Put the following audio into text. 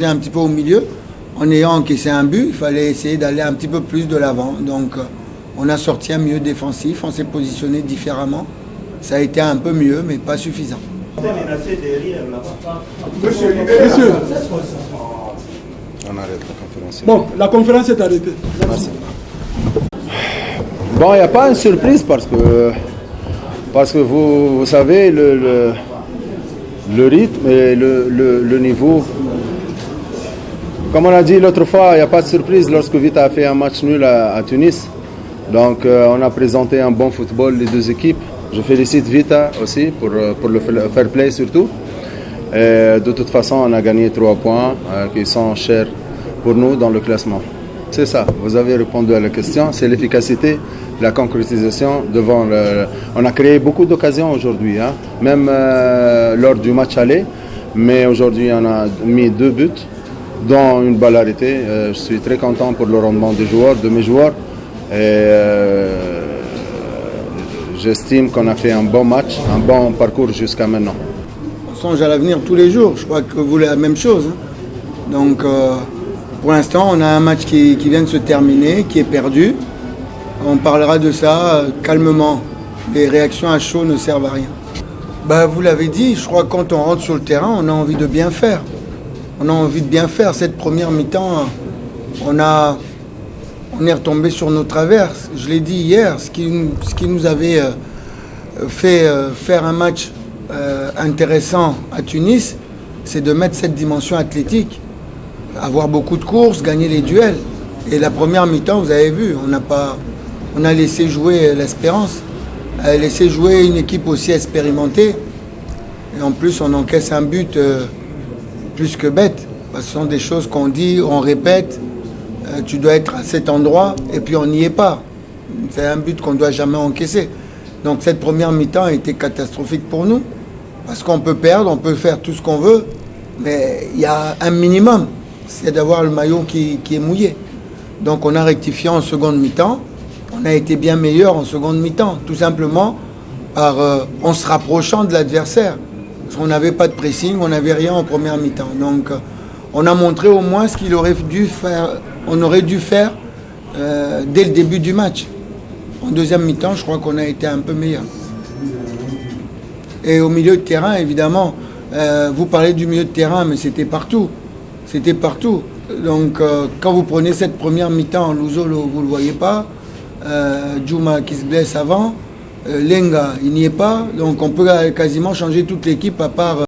Un petit peu au milieu, en ayant encaissé un but, il fallait essayer d'aller un petit peu plus de l'avant. Donc on a sorti un milieu défensif, on s'est positionné différemment. Ça a été un peu mieux, mais pas suffisant. Monsieur, on arrête la conférence. Bon, la conférence est arrêtée. Merci. Bon, il n'y a pas une surprise parce que vous savez le rythme et le niveau. Comme on a dit l'autre fois, il n'y a pas de surprise lorsque Vita a fait un match nul à Tunis. Donc on a présenté un bon football, les deux équipes. Je félicite Vita aussi pour le fair play surtout. Et de toute façon, on a gagné 3 points qui sont chers pour nous dans le classement. C'est ça, vous avez répondu à la question, c'est l'efficacité, la concrétisation devant On a créé beaucoup d'occasions aujourd'hui, hein, même lors du match aller. Mais aujourd'hui, on a mis 2 buts, dont une balle arrêtée. Je suis très content pour le rendement des joueurs, de mes joueurs. Et j'estime qu'on a fait un bon match, un bon parcours jusqu'à maintenant. On songe à l'avenir tous les jours, je crois que vous voulez la même chose. Hein. Donc pour l'instant, on a un match qui vient de se terminer, qui est perdu. On parlera de ça calmement. Les réactions à chaud ne servent à rien. Vous l'avez dit, je crois que quand on rentre sur le terrain, on a envie de bien faire. On a envie de bien faire. Cette première mi-temps, on est retombé sur nos traverses. Je l'ai dit hier, ce qui nous avait fait faire un match intéressant à Tunis, c'est de mettre cette dimension athlétique, avoir beaucoup de courses, gagner les duels. Et la première mi-temps, vous avez vu, on a laissé jouer l'Espérance, a laissé jouer une équipe aussi expérimentée. Et en plus, on encaisse un but plus que bête. Ce sont des choses qu'on dit, on répète. Tu dois être à cet endroit et puis on n'y est pas. C'est un but qu'on ne doit jamais encaisser. Donc cette première mi-temps a été catastrophique pour nous. Parce qu'on peut perdre, on peut faire tout ce qu'on veut, mais il y a un minimum, c'est d'avoir le maillot qui est mouillé. Donc on a rectifié en seconde mi-temps, on a été bien meilleur en seconde mi-temps, tout simplement en se rapprochant de l'adversaire. Parce qu'on n'avait pas de pressing, on n'avait rien en première mi-temps. Donc on a montré au moins ce qu'on aurait dû faire dès le début du match. En deuxième mi-temps, je crois qu'on a été un peu meilleur. Et au milieu de terrain, évidemment, vous parlez du milieu de terrain, mais c'était partout. C'était partout. Donc, quand vous prenez cette première mi-temps, Luzolo, vous ne le voyez pas. Djouma qui se blesse avant. Lenga, il n'y est pas. Donc, on peut quasiment changer toute l'équipe à part...